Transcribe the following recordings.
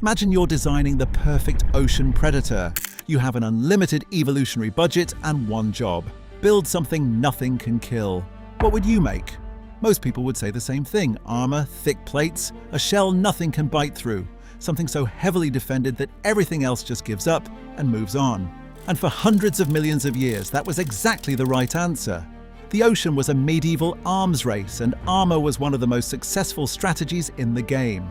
Imagine you're designing the perfect ocean predator. You have an unlimited evolutionary budget and one job: build something nothing can kill. What would you make? Most people would say the same thing: armor, thick plates, a shell nothing can bite through, something so heavily defended that everything else just gives up and moves on. And for hundreds of millions of years, that was exactly the right answer. The ocean was a medieval arms race, and armor was one of the most successful strategies in the game.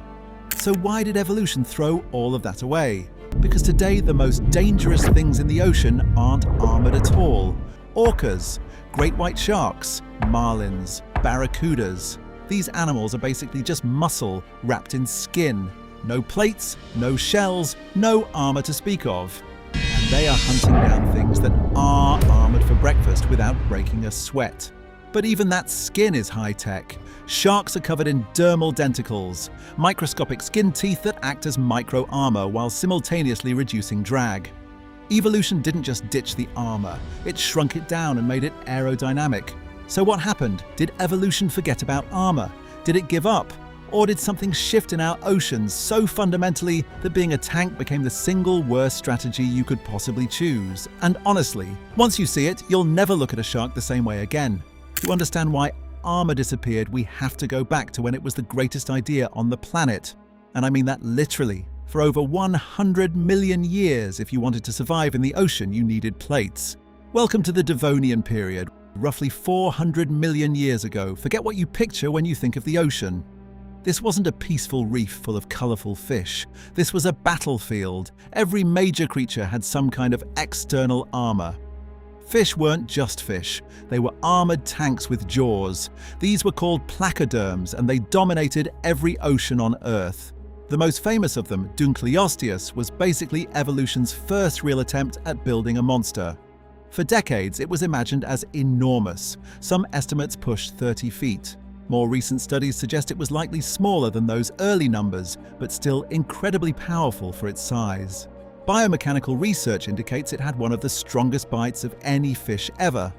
So why did evolution throw all of that away? Because today the most dangerous things in the ocean aren't armored at all. Orcas, great white sharks, marlins, barracudas. These animals are basically just muscle wrapped in skin. No plates, no shells, no armor to speak of. And they are hunting down things that are armored for breakfast without breaking a sweat. But even that skin is high-tech. Sharks are covered in dermal denticles, microscopic skin teeth that act as micro-armor while simultaneously reducing drag. Evolution didn't just ditch the armor, it shrunk it down and made it aerodynamic. So what happened? Did evolution forget about armor? Did it give up? Or did something shift in our oceans so fundamentally that being a tank became the single worst strategy you could possibly choose? And honestly, once you see it, you'll never look at a shark the same way again. To understand why armor disappeared, we have to go back to when it was the greatest idea on the planet. And I mean that literally. For over 100 million years, if you wanted to survive in the ocean, you needed plates. Welcome to the Devonian period, roughly 400 million years ago. Forget what you picture when you think of the ocean. This wasn't a peaceful reef full of colourful fish. This was a battlefield. Every major creature had some kind of external armour. Fish weren't just fish. They were armoured tanks with jaws. These were called placoderms, and they dominated every ocean on Earth. The most famous of them, Dunkleosteus, was basically evolution's first real attempt at building a monster. For decades, it was imagined as enormous. Some estimates push 30 feet. More recent studies suggest it was likely smaller than those early numbers, but still incredibly powerful for its size. Biomechanical research indicates it had one of the strongest bites of any fish ever,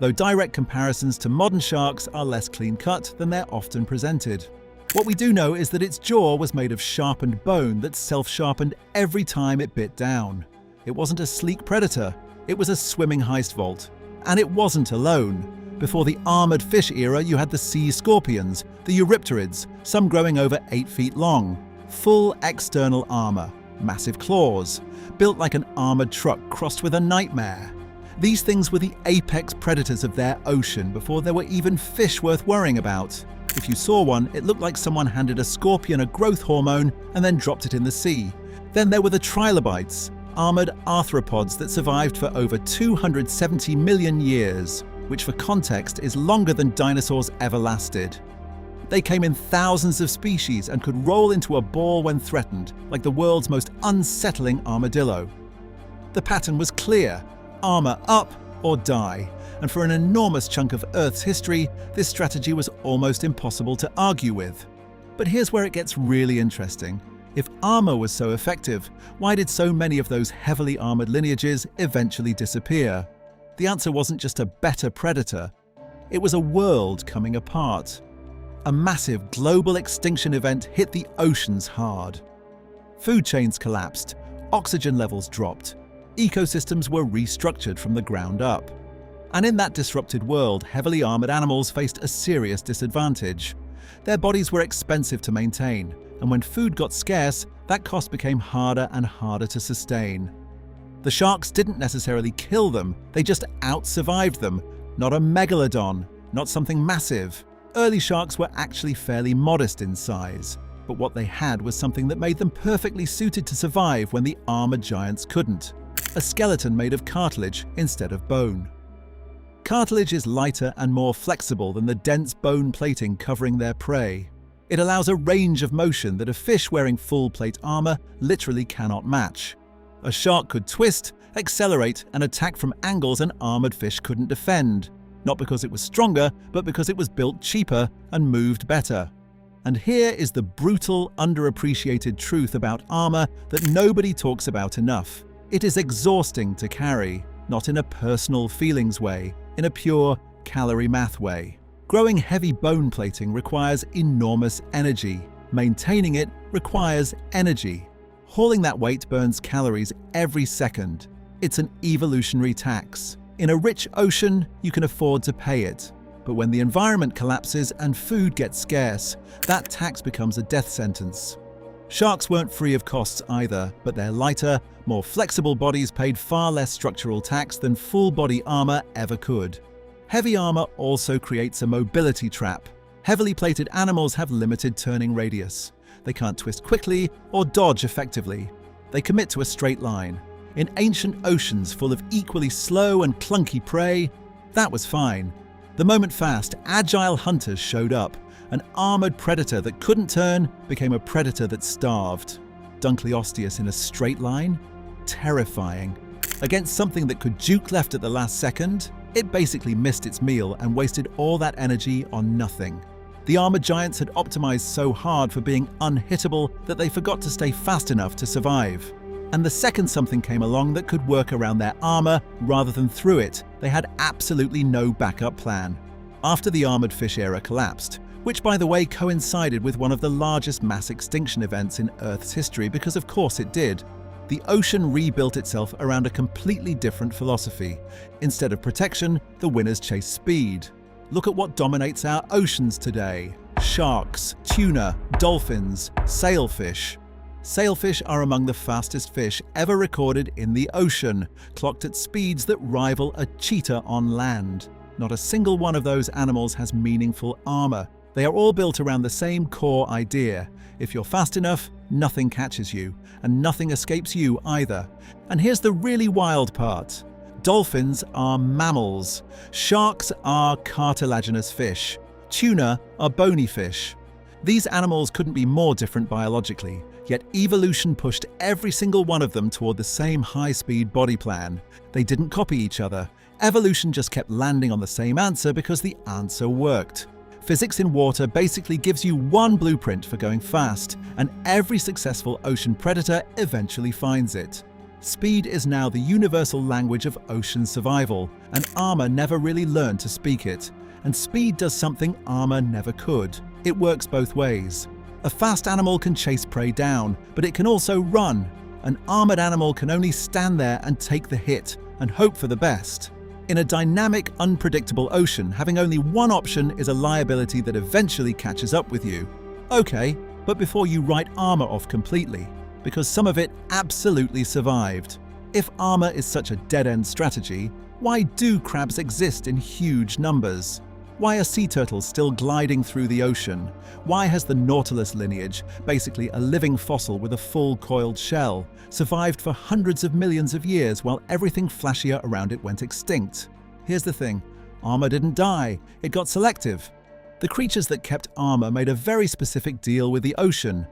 though direct comparisons to modern sharks are less clean-cut than they're often presented. What we do know is that its jaw was made of sharpened bone that self-sharpened every time it bit down. It wasn't a sleek predator, it was a swimming heist vault. And it wasn't alone. Before the armoured fish era, you had the sea scorpions, the eurypterids, some growing over 8 feet long. Full external armour, massive claws, built like an armoured truck crossed with a nightmare. These things were the apex predators of their ocean before there were even fish worth worrying about. If you saw one, it looked like someone handed a scorpion a growth hormone and then dropped it in the sea. Then there were the trilobites, armoured arthropods that survived for over 270 million years. Which for context is longer than dinosaurs ever lasted. They came in thousands of species and could roll into a ball when threatened, like the world's most unsettling armadillo. The pattern was clear: armor up or die. And for an enormous chunk of Earth's history, this strategy was almost impossible to argue with. But here's where it gets really interesting. If armor was so effective, why did so many of those heavily armored lineages eventually disappear? The answer wasn't just a better predator, it was a world coming apart. A massive global extinction event hit the oceans hard. Food chains collapsed, oxygen levels dropped, ecosystems were restructured from the ground up. And in that disrupted world, heavily armored animals faced a serious disadvantage. Their bodies were expensive to maintain, and when food got scarce, that cost became harder and harder to sustain. The sharks didn't necessarily kill them, they just out-survived them. Not a megalodon, not something massive. Early sharks were actually fairly modest in size, but what they had was something that made them perfectly suited to survive when the armored giants couldn't. A skeleton made of cartilage instead of bone. Cartilage is lighter and more flexible than the dense bone plating covering their prey. It allows a range of motion that a fish wearing full plate armor literally cannot match. A shark could twist, accelerate, and attack from angles an armored fish couldn't defend. Not because it was stronger, but because it was built cheaper and moved better. And here is the brutal, underappreciated truth about armor that nobody talks about enough. It is exhausting to carry, not in a personal feelings way, in a pure calorie math way. Growing heavy bone plating requires enormous energy. Maintaining it requires energy. Hauling that weight burns calories every second. It's an evolutionary tax. In a rich ocean, you can afford to pay it. But when the environment collapses and food gets scarce, that tax becomes a death sentence. Sharks weren't free of costs either, but their lighter, more flexible bodies paid far less structural tax than full-body armor ever could. Heavy armor also creates a mobility trap. Heavily plated animals have limited turning radius. They can't twist quickly or dodge effectively. They commit to a straight line. In ancient oceans full of equally slow and clunky prey, that was fine. The moment fast, agile hunters showed up. An armored predator that couldn't turn became a predator that starved. Dunkleosteus in a straight line? Terrifying. Against something that could juke left at the last second, it basically missed its meal and wasted all that energy on nothing. The armored giants had optimized so hard for being unhittable that they forgot to stay fast enough to survive. And the second something came along that could work around their armor rather than through it, they had absolutely no backup plan. After the armored fish era collapsed, which by the way coincided with one of the largest mass extinction events in Earth's history because of course it did, the ocean rebuilt itself around a completely different philosophy. Instead of protection, the winners chased speed. Look at what dominates our oceans today. Sharks, tuna, dolphins, sailfish. Sailfish are among the fastest fish ever recorded in the ocean, clocked at speeds that rival a cheetah on land. Not a single one of those animals has meaningful armor. They are all built around the same core idea. If you're fast enough, nothing catches you, and nothing escapes you either. And here's the really wild part. Dolphins are mammals. Sharks are cartilaginous fish. Tuna are bony fish. These animals couldn't be more different biologically, yet evolution pushed every single one of them toward the same high-speed body plan. They didn't copy each other. Evolution just kept landing on the same answer because the answer worked. Physics in water basically gives you one blueprint for going fast, and every successful ocean predator eventually finds it. Speed is now the universal language of ocean survival, and armor never really learned to speak it. And speed does something armor never could. It works both ways. A fast animal can chase prey down, but it can also run. An armored animal can only stand there and take the hit, and hope for the best. In a dynamic, unpredictable ocean, having only one option is a liability that eventually catches up with you. Okay, but before you write armor off completely, because some of it absolutely survived. If armor is such a dead-end strategy, why do crabs exist in huge numbers? Why are sea turtles still gliding through the ocean? Why has the Nautilus lineage, basically a living fossil with a full coiled shell, survived for hundreds of millions of years while everything flashier around it went extinct? Here's the thing, armor didn't die, it got selective. The creatures that kept armor made a very specific deal with the ocean.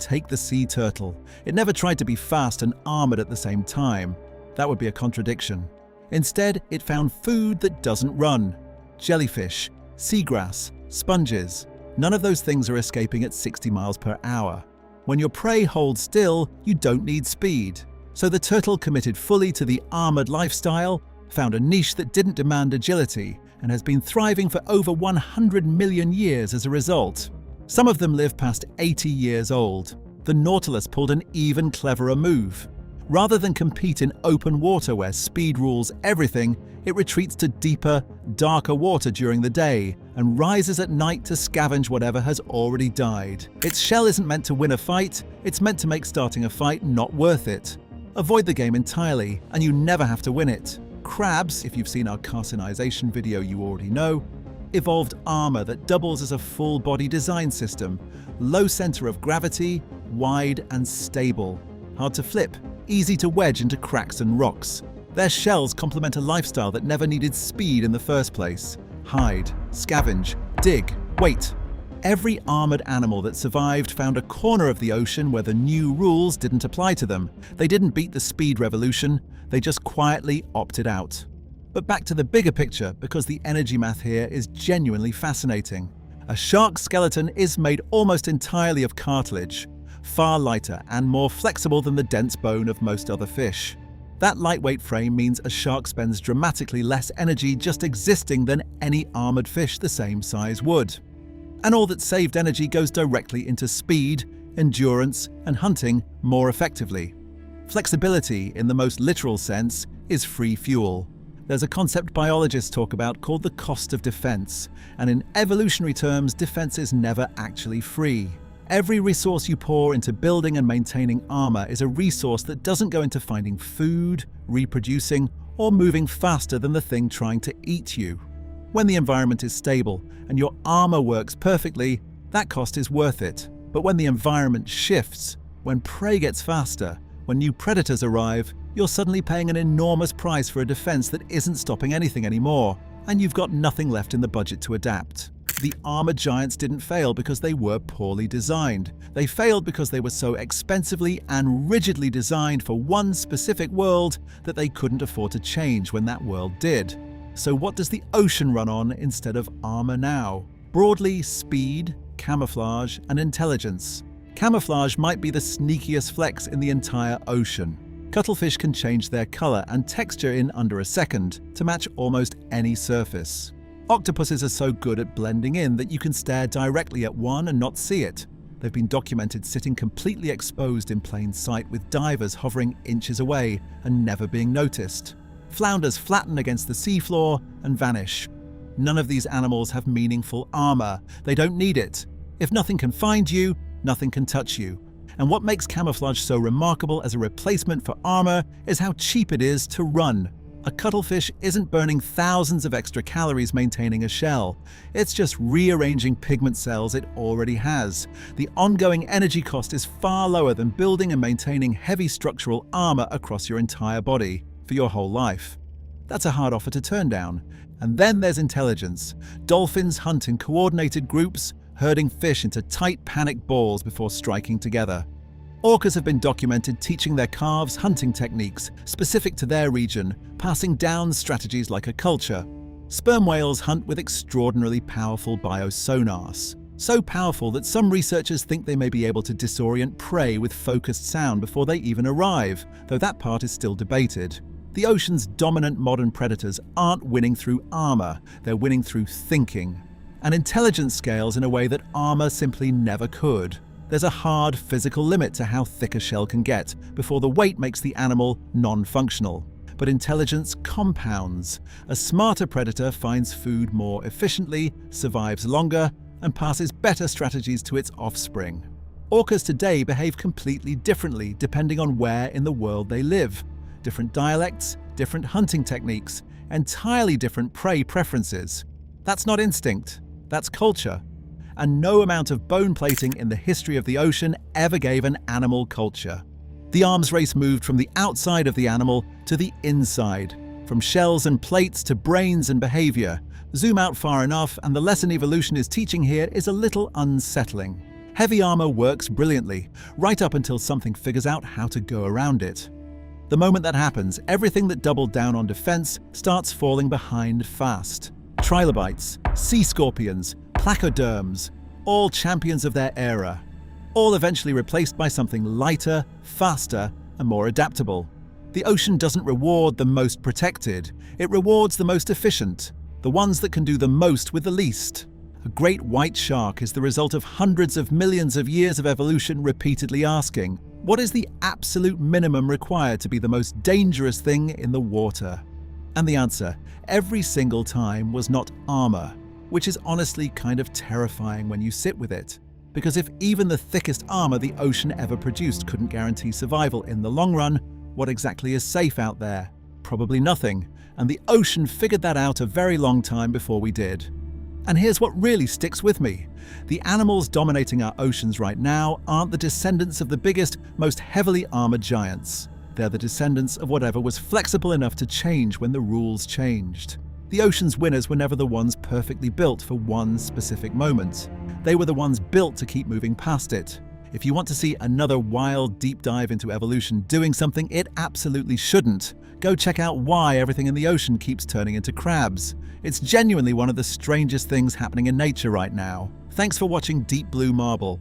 Take the sea turtle. It never tried to be fast and armored at the same time. That would be a contradiction. Instead, it found food that doesn't run. Jellyfish, seagrass, sponges. None of those things are escaping at 60 miles per hour. When your prey holds still, you don't need speed. So the turtle committed fully to the armored lifestyle, found a niche that didn't demand agility, and has been thriving for over 100 million years as a result. Some of them live past 80 years old. The Nautilus pulled an even cleverer move. Rather than compete in open water where speed rules everything, it retreats to deeper, darker water during the day and rises at night to scavenge whatever has already died. Its shell isn't meant to win a fight, it's meant to make starting a fight not worth it. Avoid the game entirely, and you never have to win it. Crabs, if you've seen our carcinization video you already know, evolved armor that doubles as a full-body design system, low center of gravity, wide and stable. Hard to flip, easy to wedge into cracks and rocks. Their shells complement a lifestyle that never needed speed in the first place. Hide, scavenge, dig, wait. Every armored animal that survived found a corner of the ocean where the new rules didn't apply to them. They didn't beat the speed revolution, they just quietly opted out. But back to the bigger picture, because the energy math here is genuinely fascinating. A shark's skeleton is made almost entirely of cartilage, far lighter and more flexible than the dense bone of most other fish. That lightweight frame means a shark spends dramatically less energy just existing than any armored fish the same size would. And all that saved energy goes directly into speed, endurance, and hunting more effectively. Flexibility, in the most literal sense, is free fuel. There's a concept biologists talk about called the cost of defense, and in evolutionary terms, defense is never actually free. Every resource you pour into building and maintaining armor is a resource that doesn't go into finding food, reproducing, or moving faster than the thing trying to eat you. When the environment is stable and your armor works perfectly, that cost is worth it. But when the environment shifts, when prey gets faster, when new predators arrive, you're suddenly paying an enormous price for a defense that isn't stopping anything anymore, and you've got nothing left in the budget to adapt. The armor giants didn't fail because they were poorly designed. They failed because they were so expensively and rigidly designed for one specific world that they couldn't afford to change when that world did. So what does the ocean run on instead of armor now? Broadly, speed, camouflage, and intelligence. Camouflage might be the sneakiest flex in the entire ocean. Cuttlefish can change their color and texture in under a second to match almost any surface. Octopuses are so good at blending in that you can stare directly at one and not see it. They've been documented sitting completely exposed in plain sight with divers hovering inches away and never being noticed. Flounders flatten against the seafloor and vanish. None of these animals have meaningful armor. They don't need it. If nothing can find you, nothing can touch you. And what makes camouflage so remarkable as a replacement for armor is how cheap it is to run. A cuttlefish isn't burning thousands of extra calories maintaining a shell. It's just rearranging pigment cells it already has. The ongoing energy cost is far lower than building and maintaining heavy structural armor across your entire body for your whole life. That's a hard offer to turn down. And then there's intelligence. Dolphins hunt in coordinated groups, herding fish into tight panic balls before striking together. Orcas have been documented teaching their calves hunting techniques specific to their region, passing down strategies like a culture. Sperm whales hunt with extraordinarily powerful biosonars. So powerful that some researchers think they may be able to disorient prey with focused sound before they even arrive, though that part is still debated. The ocean's dominant modern predators aren't winning through armor, they're winning through thinking. And intelligence scales in a way that armor simply never could. There's a hard physical limit to how thick a shell can get before the weight makes the animal non-functional. But intelligence compounds. A smarter predator finds food more efficiently, survives longer, and passes better strategies to its offspring. Orcas today behave completely differently depending on where in the world they live. Different dialects, different hunting techniques, entirely different prey preferences. That's not instinct, that's culture. And no amount of bone plating in the history of the ocean ever gave an animal culture. The arms race moved from the outside of the animal to the inside, from shells and plates to brains and behavior. Zoom out far enough and the lesson evolution is teaching here is a little unsettling. Heavy armor works brilliantly, right up until something figures out how to go around it. The moment that happens, everything that doubled down on defense starts falling behind fast. Trilobites, sea scorpions, placoderms, all champions of their era, all eventually replaced by something lighter, faster, and more adaptable. The ocean doesn't reward the most protected, it rewards the most efficient, the ones that can do the most with the least. A great white shark is the result of hundreds of millions of years of evolution repeatedly asking, what is the absolute minimum required to be the most dangerous thing in the water? And the answer, every single time, was not armor, which is honestly kind of terrifying when you sit with it. Because if even the thickest armor the ocean ever produced couldn't guarantee survival in the long run, what exactly is safe out there? Probably nothing. And the ocean figured that out a very long time before we did. And here's what really sticks with me. The animals dominating our oceans right now aren't the descendants of the biggest, most heavily armored giants. They're the descendants of whatever was flexible enough to change when the rules changed. The ocean's winners were never the ones perfectly built for one specific moment. They were the ones built to keep moving past it. If you want to see another wild deep dive into evolution doing something it absolutely shouldn't, go check out why everything in the ocean keeps turning into crabs. It's genuinely one of the strangest things happening in nature right now. Thanks for watching Deep Blue Marble.